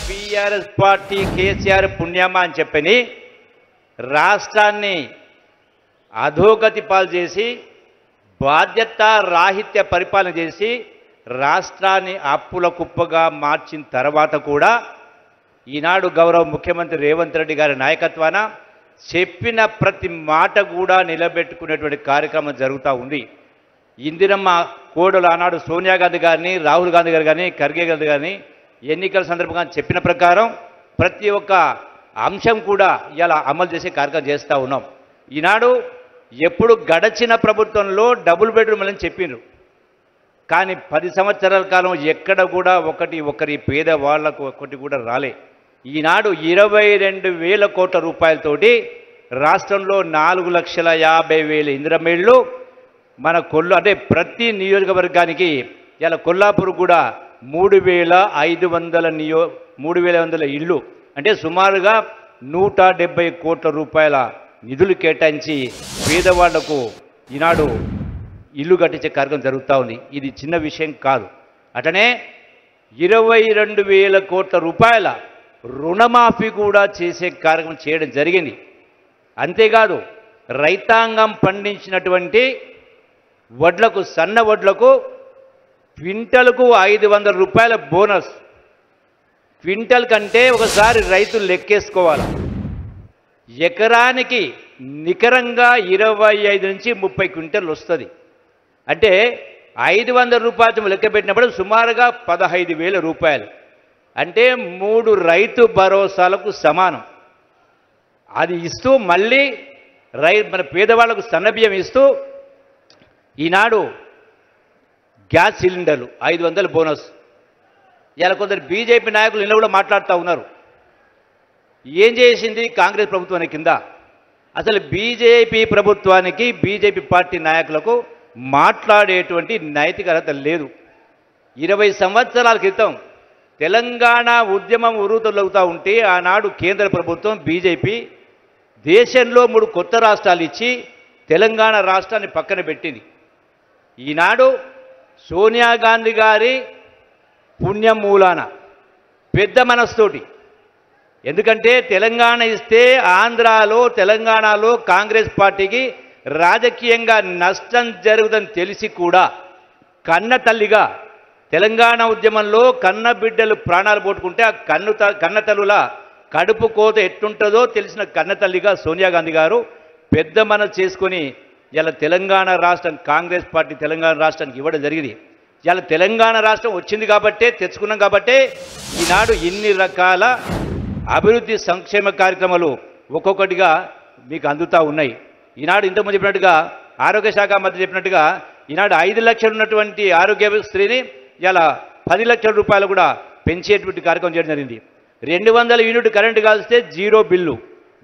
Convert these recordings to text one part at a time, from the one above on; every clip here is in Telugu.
బీఆర్ఎస్ పార్టీ కేసీఆర్ పుణ్యమా అని చెప్పని రాష్ట్రాన్ని అధోగతి పాలు చేసి బాధ్యత రాహిత్య పరిపాలన చేసి రాష్ట్రాన్ని అప్పుల కుప్పగా మార్చిన తర్వాత కూడా ఈనాడు గౌరవ ముఖ్యమంత్రి రేవంత్ రెడ్డి గారి నాయకత్వాన చెప్పిన ప్రతి మాట కూడా నిలబెట్టుకునేటువంటి కార్యక్రమం జరుగుతూ ఉంది. ఇందిరమ్మ కోడలు ఆనాడు సోనియా గాంధీ గారిని, రాహుల్ గాంధీ గారు కానీ, ఖర్గే గాంధీ గారిని ఎన్నికల సందర్భంగా చెప్పిన ప్రకారం ప్రతి ఒక్క అంశం కూడా ఇలా అమలు చేసే కార్యక్రమం చేస్తూ ఉన్నాం. ఈనాడు ఎప్పుడు గడచిన ప్రభుత్వంలో డబుల్ బెడ్రూమ్ అని చెప్పిండ్రు, కానీ 10 సంవత్సరాల కాలం ఎక్కడ కూడా ఒకరి పేదవాళ్లకు ఒకటి కూడా రాలే. ఈనాడు 22,000 కోట్ల రూపాయలతోటి రాష్ట్రంలో 4,50,000 ఇందిరమ్మ ఇళ్ళు మన అంటే ప్రతి నియోజకవర్గానికి ఇలా కొల్లాపూర్ కూడా 3,500 ఇళ్ళు అంటే సుమారుగా 170 కోట్ల రూపాయల నిధులు కేటాయించి పేదవాళ్లకు ఈనాడు ఇల్లు కట్టించే కార్యక్రమం జరుగుతూ ఉంది. ఇది చిన్న విషయం కాదు. అటనే 22,000 కోట్ల రూపాయల రుణమాఫీ కూడా చేసే కార్యక్రమం చేయడం జరిగింది. అంతేకాదు రైతాంగం పండించినటువంటి వడ్లకు, సన్న వడ్లకు క్వింటల్కు 500 రూపాయల బోనస్. క్వింటల్ కంటే ఒకసారి రైతులు లెక్కేసుకోవాలి, ఎకరానికి నికరంగా 25 నుంచి 30 క్వింటల్ వస్తుంది. అంటే 500 రూపాయలు లెక్క పెట్టినప్పుడు సుమారుగా 15,000 రూపాయలు, అంటే 3 రైతు భరోసాలకు సమానం. అది ఇస్తూ మళ్ళీ మన పేదవాళ్లకు సన్నబియ్యం ఇస్తూ ఈనాడు గ్యాస్ సిలిండర్లు 500 బోనస్. ఇలా కొందరు బీజేపీ నాయకులు ఇలా కూడా మాట్లాడుతూ ఉన్నారు. ఏం చేసింది కాంగ్రెస్ ప్రభుత్వానికి కింద? అసలు బీజేపీ ప్రభుత్వానికి, బీజేపీ పార్టీ నాయకులకు మాట్లాడేటువంటి నైతికత లేదు. 20 సంవత్సరాల క్రితం తెలంగాణ ఉద్యమం ఉరుతలవుతూ ఉంటే ఆనాడు కేంద్ర ప్రభుత్వం బీజేపీ దేశంలో 3 కొత్త రాష్ట్రాలు ఇచ్చి తెలంగాణ రాష్ట్రాన్ని పక్కన పెట్టింది. ఈనాడు సోనియా గాంధీ గారి పుణ్యం మూలాన పెద్ద మనస్తోటి, ఎందుకంటే తెలంగాణ ఇస్తే ఆంధ్రాలో, తెలంగాణలో కాంగ్రెస్ పార్టీకి రాజకీయంగా నష్టం జరుగుతుందని తెలిసి కూడా కన్న తల్లిగా తెలంగాణ ఉద్యమంలో కన్న బిడ్డలు ప్రాణాలు పోట్టుకుంటే ఆ కన్న తల్లుల కడుపు కోత ఎట్టుంటుందో తెలిసిన కన్న తల్లిగా సోనియా గాంధీ గారు పెద్ద మనసు చేసుకొని ఇలా తెలంగాణ రాష్ట్రం, కాంగ్రెస్ పార్టీ తెలంగాణ రాష్ట్రానికి ఇవ్వడం జరిగింది. ఇలా తెలంగాణ రాష్ట్రం వచ్చింది కాబట్టే, తెచ్చుకున్నాం కాబట్టే ఈనాడు ఇన్ని రకాల అభివృద్ధి సంక్షేమ కార్యక్రమాలు ఒక్కొక్కటిగా మీకు అందుతూ ఉన్నాయి. ఈనాడు ఇంతకుముందు చెప్పినట్టుగా ఆరోగ్య శాఖ మంత్రి చెప్పినట్టుగా ఈనాడు 5 లక్షలు ఉన్నటువంటి ఆరోగ్యశ్రీని ఇలా 10 లక్షల రూపాయలు కూడా పెంచేటువంటి కార్యక్రమం చేయడం జరిగింది. 200 యూనిట్ కరెంటు కాల్స్తే 0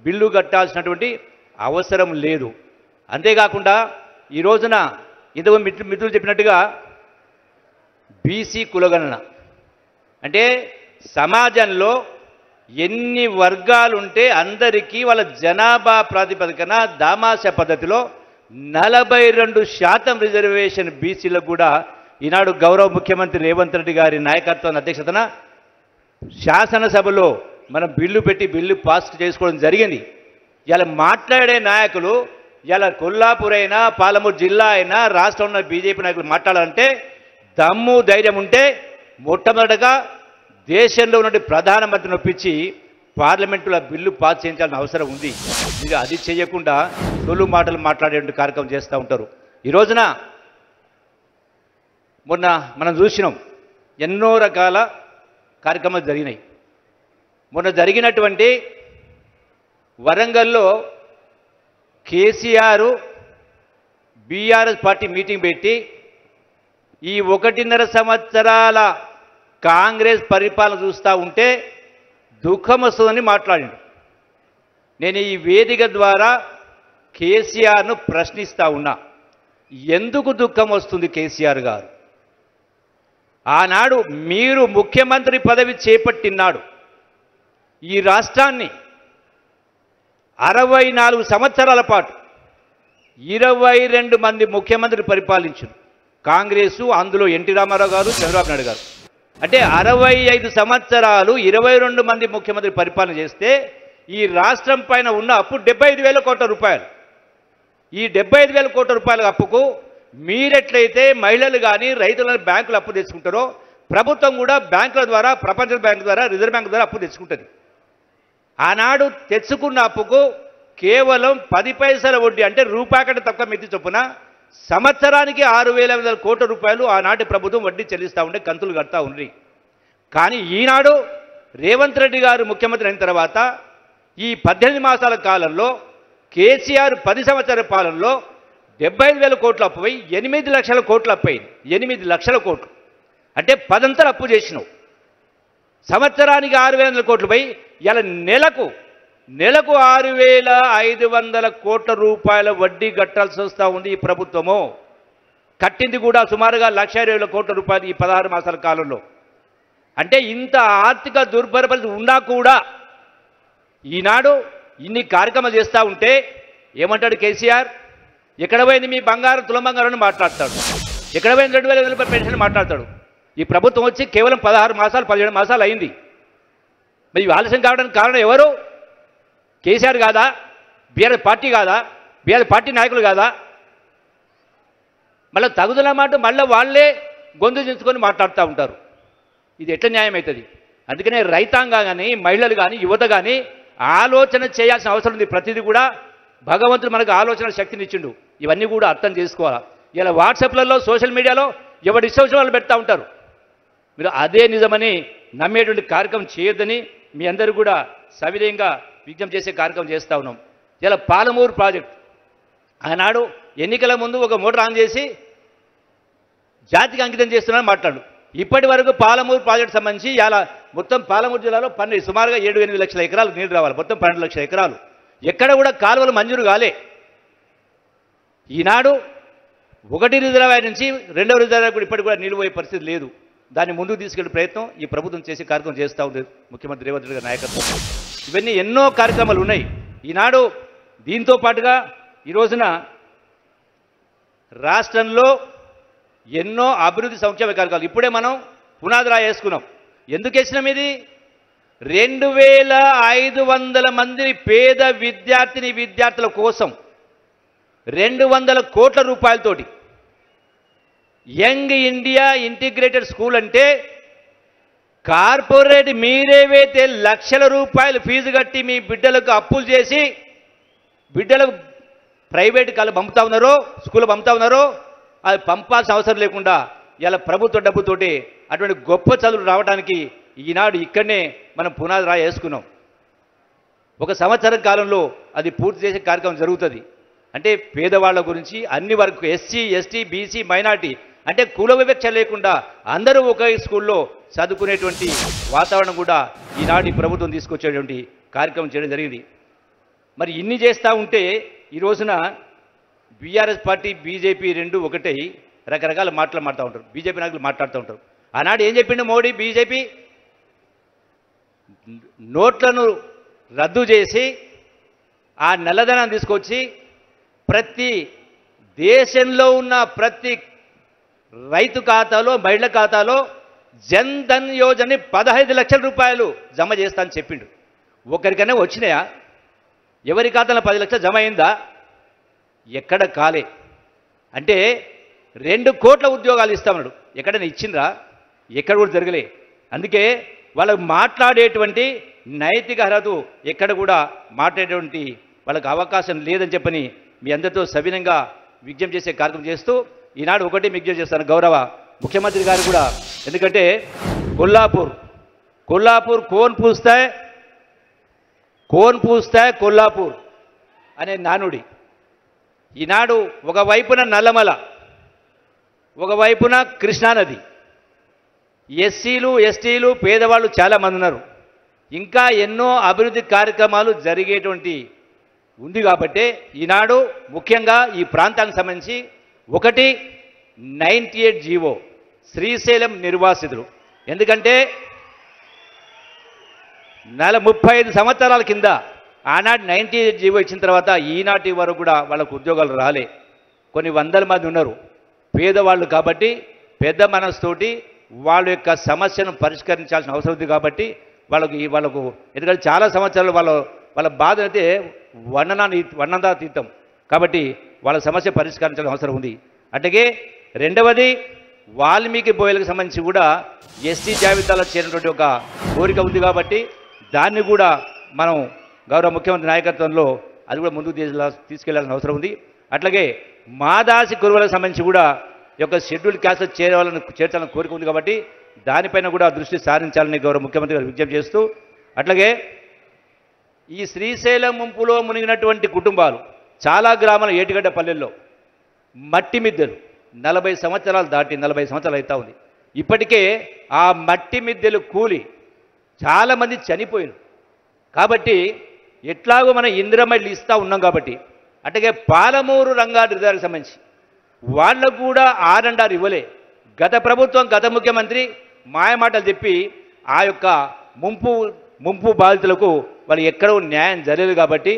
బిల్లు కట్టాల్సినటువంటి అవసరం లేదు. అంతేకాకుండా ఈ రోజున ఇంతకుముందు మిత్రులు చెప్పినట్టుగా బీసీ కులగణన అంటే సమాజంలో ఎన్ని వర్గాలుంటే అందరికీ వాళ్ళ జనాభా ప్రాతిపదికన దామాష పద్ధతిలో 42% రిజర్వేషన్ బీసీలకు కూడా ఈనాడు గౌరవ ముఖ్యమంత్రి రేవంత్ రెడ్డి గారి నాయకత్వం అధ్యక్షతన శాసనసభలో మనం బిల్లు పాస్ చేసుకోవడం జరిగింది. ఇలా మాట్లాడే నాయకులు ఇలా కొల్లాపూర్ అయినా, పాలమూరు జిల్లా అయినా, రాష్ట్రంలో ఉన్న బీజేపీ నాయకులు మాట్లాడాలంటే దమ్ము ధైర్యం ఉంటే మొట్టమొదటగా దేశంలో ఉన్న ప్రధానమంత్రిని ఒప్పించి పార్లమెంటులో బిల్లు పాస్ చేయించాల్సిన అవసరం ఉంది. మీరు అది చేయకుండా తొలు మాటలు మాట్లాడే కార్యక్రమం చేస్తూ ఉంటారు. ఈ రోజున మొన్న మనం చూసినాం ఎన్నో రకాల కార్యక్రమాలు జరిగినాయి. మొన్న జరిగినటువంటి వరంగల్లో కేసీఆర్ బీఆర్ఎస్ పార్టీ మీటింగ్ పెట్టి ఈ 1.5 సంవత్సరాల కాంగ్రెస్ పరిపాలన చూస్తూ ఉంటే దుఃఖం వస్తుందని మాట్లాడిండు. నేను ఈ వేదిక ద్వారా కేసీఆర్ను ప్రశ్నిస్తూ ఉన్నా, ఎందుకు దుఃఖం వస్తుంది కేసీఆర్ గారు? ఆనాడు మీరు ముఖ్యమంత్రి పదవి చేపట్టినాడు ఈ రాష్ట్రాన్ని 64 సంవత్సరాల పాటు 22 మంది ముఖ్యమంత్రి పరిపాలించారు కాంగ్రెసు. అందులో ఎన్టీ రామారావు గారు, చంద్రబాబు నాయుడు గారు. అంటే 65 సంవత్సరాలు 22 మంది ముఖ్యమంత్రి పరిపాలన చేస్తే ఈ రాష్ట్రం పైన ఉన్న అప్పు 75,000 కోట్ల రూపాయలు. ఈ 75,000 కోట్ల రూపాయల అప్పుకు మీరెట్లయితే మహిళలు కానీ రైతులను బ్యాంకులు అప్పు తెచ్చుకుంటారో ప్రభుత్వం కూడా బ్యాంకుల ద్వారా, ప్రపంచ బ్యాంకు ద్వారా, రిజర్వ్ బ్యాంకు ద్వారా అప్పు తెచ్చుకుంటుంది. ఆనాడు తెచ్చుకున్న అప్పుకు కేవలం 10 పైసల వడ్డీ, అంటే రూపాయి కంటే తక్కువ మితి చొప్పున సంవత్సరానికి 6,500 కోట్ల రూపాయలు ఆనాటి ప్రభుత్వం వడ్డీ చెల్లిస్తూ ఉండే, కంతులు కడతా ఉంది. కానీ ఈనాడు రేవంత్ రెడ్డి గారు ముఖ్యమంత్రి అయిన తర్వాత ఈ 18 మాసాల కాలంలో కేసీఆర్ 10 సంవత్సరాల పాలనలో 75,000 కోట్ల అప్పు పోయి 8 లక్షల కోట్లు అప్పు అయింది. 8 లక్షల కోట్లు అంటే 10 అంతలు అప్పు చేసినావు. సంవత్సరానికి 6,500 కోట్లు పోయి ఇలా నెలకు 6,500 కోట్ల రూపాయల వడ్డీ కట్టాల్సి వస్తూ ఉంది ఈ ప్రభుత్వము. కట్టింది కూడా సుమారుగా 1,20,000 కోట్ల రూపాయలు ఈ 16 మాసాల కాలంలో. అంటే ఇంత ఆర్థిక దుర్భర పరిస్థితి ఉన్నా కూడా ఈనాడు ఇన్ని కార్యక్రమాలు చేస్తూ ఉంటే ఏమంటాడు కేసీఆర్? ఎక్కడ పోయింది మీ బంగారం, తులం బంగారం అని మాట్లాడతాడు. ఎక్కడ పోయింది 2,000 రూపాయల పెన్షన్ మాట్లాడతాడు. ఈ ప్రభుత్వం వచ్చి కేవలం 16 మాసాలు 17 మాసాలు అయింది. మరి ఆలస్యం కావడానికి కారణం ఎవరు? కేసీఆర్ కాదా? బీఆర్ఎస్ పార్టీ కాదా? బీఆర్ఎస్ పార్టీ నాయకులు కాదా? మళ్ళీ తగుదల మాట మళ్ళీ వాళ్ళే గొంతు చించుకొని మాట్లాడుతూ ఉంటారు. ఇది ఎట్లా న్యాయం అవుతుంది? అందుకనే రైతాంగం కానీ, మహిళలు కానీ, యువత కానీ ఆలోచన చేయాల్సిన అవసరం ఉంది. ప్రతిదీ కూడా భగవంతుడు మనకు ఆలోచన శక్తిని ఇచ్చిండు. ఇవన్నీ కూడా అర్థం చేసుకోవాలి. ఇలా వాట్సాప్లలో, సోషల్ మీడియాలో ఎవరి ఇష్టం వాళ్ళు పెడతా ఉంటారు. మీరు అదే నిజమని నమ్మేటువంటి కార్యక్రమం చేయొద్దని మీ అందరూ కూడా సవినయంగా విజ్ఞప్తి చేసే కార్యక్రమం చేస్తూ ఉన్నాం. ఇలా పాలమూరు ప్రాజెక్ట్ ఆనాడు ఎన్నికల ముందు ఒక మోటార్ ఆన్ చేసి జాతికి అంకితం చేస్తున్నారని మాట్లాడు. ఇప్పటి వరకు పాలమూరు ప్రాజెక్టు సంబంధించి ఇలా మొత్తం పాలమూరు జిల్లాలో సుమారుగా 7-8 లక్షల ఎకరాలు నీరు రావాలి. మొత్తం 12 లక్షల ఎకరాలు. ఎక్కడ కూడా కాలువలు మంజూరు కాలే. ఈనాడు 1 రిజర్వాయర్ నుంచి 2వ రిజర్వాయర్ కూడా ఇప్పటికి కూడా నీళ్ళు పోయే పరిస్థితి లేదు. దాన్ని ముందుకు తీసుకెళ్లే ప్రయత్నం ఈ ప్రభుత్వం చేసే కార్యక్రమం చేస్తూ ఉంది ముఖ్యమంత్రి రేవంత్ రెడ్డి గారి నాయకత్వం. ఇవన్నీ ఎన్నో కార్యక్రమాలు ఉన్నాయి. ఈనాడు దీంతో పాటుగా ఈ రోజున రాష్ట్రంలో ఎన్నో అభివృద్ధి సంక్షేమ కార్యక్రమాలు ఇప్పుడే మనం పునాది రాయేసుకున్నాం. ఎందుకు వేసినాం? ఇది 2,500 మంది పేద విద్యార్థుల కోసం 200 కోట్ల రూపాయలతోటి యంగ్ ఇండియా ఇంటిగ్రేటెడ్ స్కూల్ అంటే కార్పొరేట్ మీరేవైతే లక్షల రూపాయలు ఫీజు కట్టి మీ బిడ్డలకు అప్పులు చేసి బిడ్డలు ప్రైవేట్ కాలు పంపుతా ఉన్నారో, స్కూల్ పంపుతా ఉన్నారో, అది పంపాల్సిన అవసరం లేకుండా ఇలా ప్రభుత్వ డబ్బుతోటి అటువంటి గొప్ప చదువులు రావడానికి ఈనాడు ఇక్కడనే మనం పునాది వేసుకున్నాం. ఒక సంవత్సరం కాలంలో అది పూర్తి చేసే కార్యక్రమం జరుగుతుంది. అంటే పేదవాళ్ళ గురించి అన్ని వరకు ఎస్సీ, ఎస్టీ, బీసీ, మైనార్టీ అంటే కుల వివక్ష లేకుండా అందరూ ఒకే స్కూల్లో చదువుకునేటువంటి వాతావరణం కూడా ఈనాడు ఈ ప్రభుత్వం తీసుకొచ్చేటువంటి కార్యక్రమం చేయడం జరిగింది. మరి ఇన్ని చేస్తూ ఉంటే ఈ రోజున బీఆర్ఎస్ పార్టీ, బీజేపీ రెండు ఒకటే రకరకాల మాటలు మాడుతూ ఉంటారు. బీజేపీ నాయకులు మాట్లాడుతూ ఉంటారు. ఆనాడు ఏం చెప్పిండు మోడీ? బీజేపీ నోట్లను రద్దు చేసి ఆ నల్లధనాన్ని తీసుకొచ్చి ప్రతి దేశంలో ఉన్న ప్రతి రైతు ఖాతాలో, మహిళల ఖాతాలో జన్ ధన్ యోజనని 15 లక్షల రూపాయలు జమ చేస్తా అని చెప్పిండు. ఒకరికైనా వచ్చినాయా? ఎవరి ఖాతాలో 10 లక్షలు జమ అయిందా? ఎక్కడ కాలే. అంటే 2 కోట్ల ఉద్యోగాలు ఇస్తామన్నాడు. ఎక్కడైనా ఇచ్చిండ్రా? ఎక్కడ కూడా జరగలే. అందుకే వాళ్ళకు మాట్లాడేటువంటి నైతిక అర్హత ఎక్కడ కూడా మాట్లాడేటువంటి వాళ్ళకి అవకాశం లేదని చెప్పని మీ అందరితో సవినంగా విజ్ఞప్తి చేసే కార్యక్రమం చేస్తూ ఈనాడు ఒకటి విజ్ఞప్తి చేస్తాను గౌరవ ముఖ్యమంత్రి గారు కూడా. ఎందుకంటే కొల్లాపూర్ కోన్ పూస్తాయ్ కొల్లాపూర్ అనే నానుడి. ఈనాడు ఒకవైపున నల్లమల, ఒకవైపున కృష్ణానది. ఎస్సీలు, ఎస్టీలు, పేదవాళ్ళు చాలామంది ఉన్నారు. ఇంకా ఎన్నో అభివృద్ధి కార్యక్రమాలు జరిగేటువంటి ఉంది. కాబట్టి ఈనాడు ముఖ్యంగా ఈ ప్రాంతానికి సంబంధించి 98 జీవో శ్రీశైలం నిర్వాసితులు. ఎందుకంటే 35 సంవత్సరాల కింద ఆనాడు 98 జీవో ఇచ్చిన తర్వాత ఈనాటి వరకు కూడా వాళ్ళకు ఉద్యోగాలు రాలే. కొన్ని వందల మంది ఉన్నారు పేదవాళ్ళు. కాబట్టి పెద్ద మనసుతోటి వాళ్ళ యొక్క సమస్యను పరిష్కరించాల్సిన అవసరం ఉంది కాబట్టి వాళ్ళకు ఎందుకంటే చాలా సంవత్సరాలు వాళ్ళ బాధ అయితే వర్ణనాతీతం కాబట్టి వాళ్ళ సమస్య పరిష్కరించాల్సిన అవసరం ఉంది. అట్లాగే రెండవది వాల్మీకి బోయలకు సంబంధించి కూడా ఎస్టీ జాబితాలో చేరినటువంటి ఒక కోరిక ఉంది కాబట్టి దాన్ని కూడా మనం గౌరవ ముఖ్యమంత్రి నాయకత్వంలో అది కూడా ముందుకు తీసుకెళ్లాల్సిన అవసరం ఉంది. అట్లాగే మాదాసి కురువలకు సంబంధించి కూడా ఈ యొక్క షెడ్యూల్ క్యాస్ట్ చేర్చాలని కోరిక ఉంది కాబట్టి దానిపైన కూడా దృష్టి సారించాలని గౌరవ ముఖ్యమంత్రి గారు విజ్ఞప్తి చేస్తూ, అట్లాగే ఈ శ్రీశైలం ముంపులో మునిగినటువంటి కుటుంబాలు చాలా గ్రామాల ఏటిగడ్డ పల్లెల్లో మట్టి మిద్దెలు 40 సంవత్సరాలు దాటి 40 సంవత్సరాలు అవుతా ఉంది. ఇప్పటికే ఆ మట్టి మిద్దెలు కూలి చాలామంది చనిపోయారు. కాబట్టి ఎట్లాగో మనం ఇందిరమ్మ ఇల్లు ఇస్తూ ఉన్నాం కాబట్టి అట్లాగే పాలమూరు రంగారెడ్డి జిల్లాకు సంబంధించి వాళ్ళకు కూడా ఆర్ఎండ్ఆర్ ఇవ్వలే. గత ప్రభుత్వం గత ముఖ్యమంత్రి మాయమాటలు చెప్పి ఆ యొక్క ముంపు బాధితులకు వాళ్ళు ఎక్కడో న్యాయం జరగలేదు కాబట్టి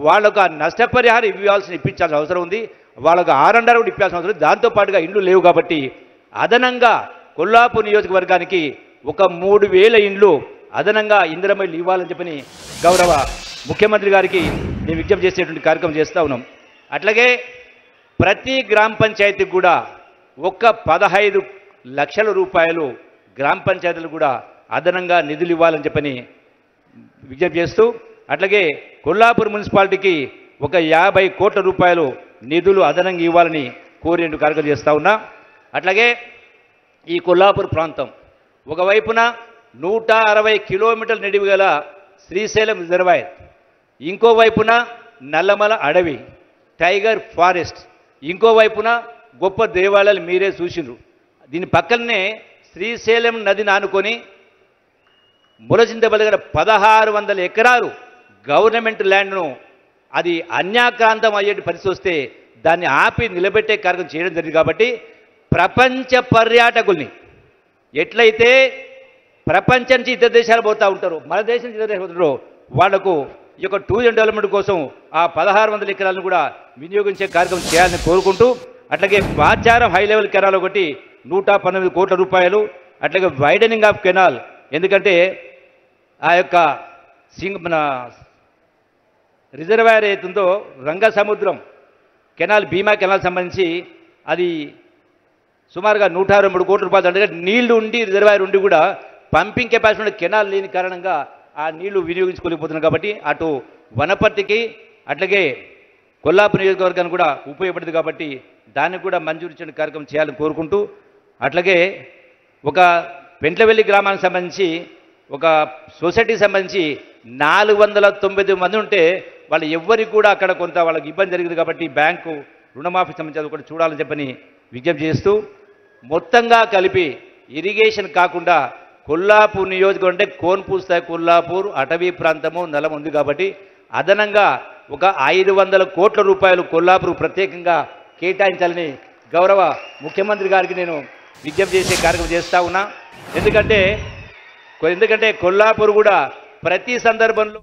వాళ్ళకు ఆ నష్టపరిహారం ఇప్పించాల్సిన అవసరం ఉంది. వాళ్ళకు ఆర్ఎండ్ఆర్ కూడా ఇప్పాల్సిన అవసరం ఉంది. దాంతోపాటుగా ఇండ్లు లేవు కాబట్టి అదనంగా కొల్లాపూర్ నియోజకవర్గానికి ఒక 3000 ఇండ్లు అదనంగా ఇందిరమ్మ ఇల్లు ఇవ్వాలని చెప్పని గౌరవ ముఖ్యమంత్రి గారికి నేను విజ్ఞప్తి చేసేటువంటి కార్యక్రమం చేస్తూ ఉన్నాం. అట్లాగే ప్రతి గ్రామ పంచాయతీకి కూడా ఒక 15 లక్షల రూపాయలు గ్రామ పంచాయతీలు కూడా అదనంగా నిధులు ఇవ్వాలని చెప్పని విజ్ఞప్తి చేస్తూ, అట్లాగే కొల్లాపూర్ మున్సిపాలిటీకి ఒక 50 కోట్ల రూపాయలు నిధులు అదనంగా ఇవ్వాలని కోరేందుకు కార్యక్రమం చేస్తూ ఉన్నా. అట్లాగే ఈ కొల్లాపూర్ ప్రాంతం ఒకవైపున 160 కిలోమీటర్ల నిడివి గల శ్రీశైలం రిజర్వాయర్, ఇంకోవైపున నల్లమల అడవి టైగర్ ఫారెస్ట్, ఇంకోవైపున గొప్ప దేవాలయాలు మీరే చూసిండ్రు. దీని పక్కనే శ్రీశైలం నదిని ఆనుకొని ములచింతపల్లి దగ్గర 1600 ఎకరాలు గవర్నమెంట్ ల్యాండ్ను అది అన్యాక్రాంతం అయ్యే పరిస్థితి వస్తే దాన్ని ఆపి నిలబెట్టే కార్యక్రమం చేయడం జరిగింది. కాబట్టి ప్రపంచ పర్యాటకుల్ని ఎట్లయితే ప్రపంచం నుంచి ఇతర దేశాలు పోతూ ఉంటారు, మన దేశం నుంచి ఇతర దేశాలు పోతుంటారో వాళ్లకు ఈ యొక్క టూరిజం డెవలప్మెంట్ కోసం ఆ 1600 ఎకరాలను కూడా వినియోగించే కార్యక్రమం చేయాలని కోరుకుంటూ, అట్లాగే బాచారం హై లెవెల్ కెనాల్ ఒకటి 119 కోట్ల రూపాయలు, అట్లాగే వైడనింగ్ ఆఫ్ కెనాల్, ఎందుకంటే ఆ యొక్క మన రిజర్వాయర్ అవుతుందో రంగసముద్రం కెనాల్ భీమా కెనాల్ సంబంధించి అది సుమారుగా 123 కోట్ల రూపాయలు. అంటే నీళ్లు ఉండి రిజర్వాయర్ ఉండి కూడా పంపింగ్ కెపాసిటీ కెనాల్ లేని కారణంగా ఆ నీళ్లు వినియోగించుకోలేకపోతున్నారు. కాబట్టి అటు వనపర్తికి అట్లాగే కొల్లాపూర్ నియోజకవర్గానికి కూడా ఉపయోగపడింది కాబట్టి దానికి కూడా మంజూరు ఇచ్చిన కార్యక్రమం చేయాలని కోరుకుంటూ, అట్లాగే ఒక పెంట్లవెల్లి గ్రామానికి సంబంధించి ఒక సొసైటీకి సంబంధించి 490 మంది ఉంటే వాళ్ళు ఎవ్వరికి కూడా అక్కడ కొంత వాళ్ళకి ఇబ్బంది జరిగింది కాబట్టి బ్యాంకు రుణమాఫీ సంబంధించి అది కూడా చూడాలని చెప్పని విజ్ఞప్తి చేస్తూ, మొత్తంగా కలిపి ఇరిగేషన్ కాకుండా కొల్లాపూర్ నియోజకవర్గం అంటే కోన్పూస్తాయి కొల్లాపూర్ అటవీ ప్రాంతము నలం ఉంది కాబట్టి అదనంగా ఒక 500 కోట్ల రూపాయలు కొల్లాపూర్ ప్రత్యేకంగా కేటాయించాలని గౌరవ ముఖ్యమంత్రి గారికి నేను విజ్ఞప్తి చేసే కార్యక్రమం చేస్తూ ఉన్నా. ఎందుకంటే కొల్లాపూర్ కూడా ప్రతి సందర్భంలో